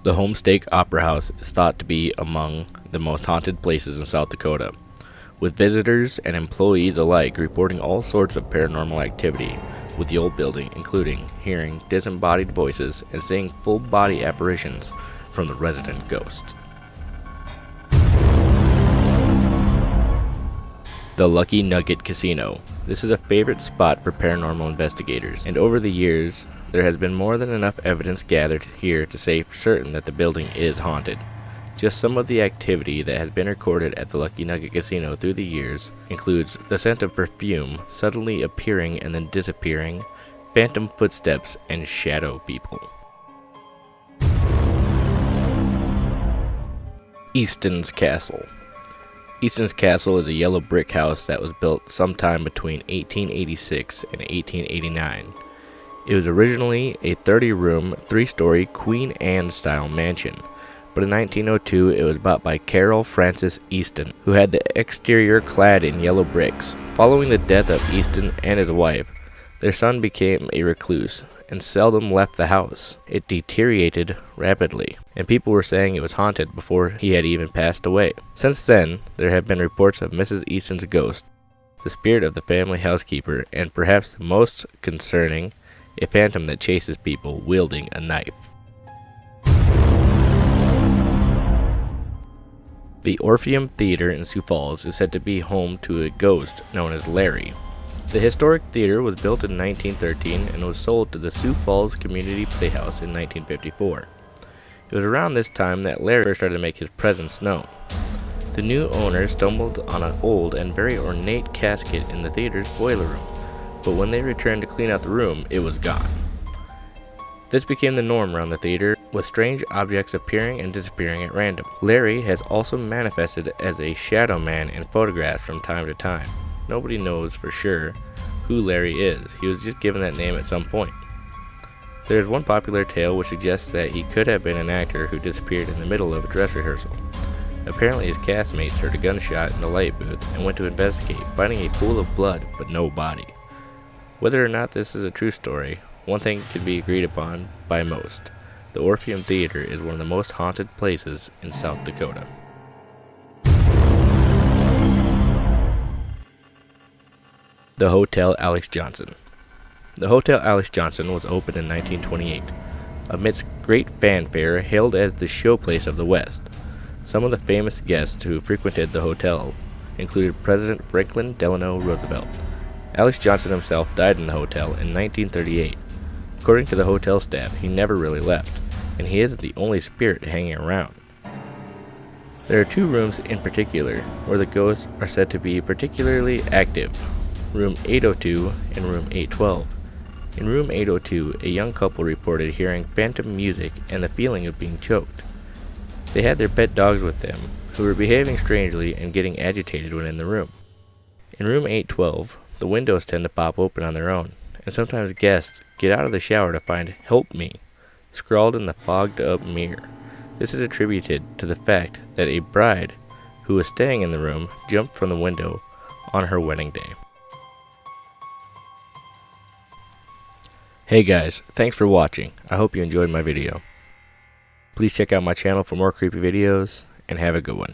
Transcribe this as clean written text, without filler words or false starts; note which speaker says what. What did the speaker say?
Speaker 1: The Homestake Opera House is thought to be among the most haunted places in South Dakota, with visitors and employees alike reporting all sorts of paranormal activity with the old building, including hearing disembodied voices and seeing full-body apparitions from the resident ghosts. The Lucky Nugget Casino. This is a favorite spot for paranormal investigators, and over the years, there has been more than enough evidence gathered here to say for certain that the building is haunted. Just some of the activity that has been recorded at the Lucky Nugget Casino through the years includes the scent of perfume suddenly appearing and then disappearing, phantom footsteps, and shadow people. Eastons Castle. Eastons Castle is a yellow brick house that was built sometime between 1886 and 1889. It was originally a 30-room, 3-story Queen Anne-style mansion, but in 1902 it was bought by Carol Francis Easton, who had the exterior clad in yellow bricks. Following the death of Easton and his wife, their son became a recluse and seldom left the house. It deteriorated rapidly, and people were saying it was haunted before he had even passed away. Since then, there have been reports of Mrs. Easton's ghost, the spirit of the family housekeeper, and perhaps most concerning, a phantom that chases people wielding a knife. The Orpheum Theatre in Sioux Falls is said to be home to a ghost known as Larry. The historic theater was built in 1913 and was sold to the Sioux Falls Community Playhouse in 1954. It was around this time that Larry first started to make his presence known. The new owner stumbled on an old and very ornate casket in the theater's boiler room, but when they returned to clean out the room, it was gone. This became the norm around the theater, with strange objects appearing and disappearing at random. Larry has also manifested as a shadow man in photographs from time to time. Nobody knows for sure who Larry is. He was just given that name at some point. There is one popular tale which suggests that he could have been an actor who disappeared in the middle of a dress rehearsal. Apparently his castmates heard a gunshot in the light booth and went to investigate, finding a pool of blood but no body. Whether or not this is a true story, one thing can be agreed upon by most. The Orpheum Theatre is one of the most haunted places in South Dakota. The Hotel Alex Johnson. The Hotel Alex Johnson was opened in 1928, amidst great fanfare, hailed as the showplace of the West. Some of the famous guests who frequented the hotel included President Franklin Delano Roosevelt. Alex Johnson himself died in the hotel in 1938. According to the hotel staff, he never really left, and he isn't the only spirit hanging around. There are 2 rooms in particular where the ghosts are said to be particularly active. Room 802 and Room 812. In Room 802, a young couple reported hearing phantom music and the feeling of being choked. They had their pet dogs with them, who were behaving strangely and getting agitated when in the room. In Room 812, the windows tend to pop open on their own, and sometimes guests get out of the shower to find "Help Me" scrawled in the fogged-up mirror. This is attributed to the fact that a bride who was staying in the room jumped from the window on her wedding day. Hey guys, thanks for watching. I hope you enjoyed my video. Please check out my channel for more creepy videos, and have a good one.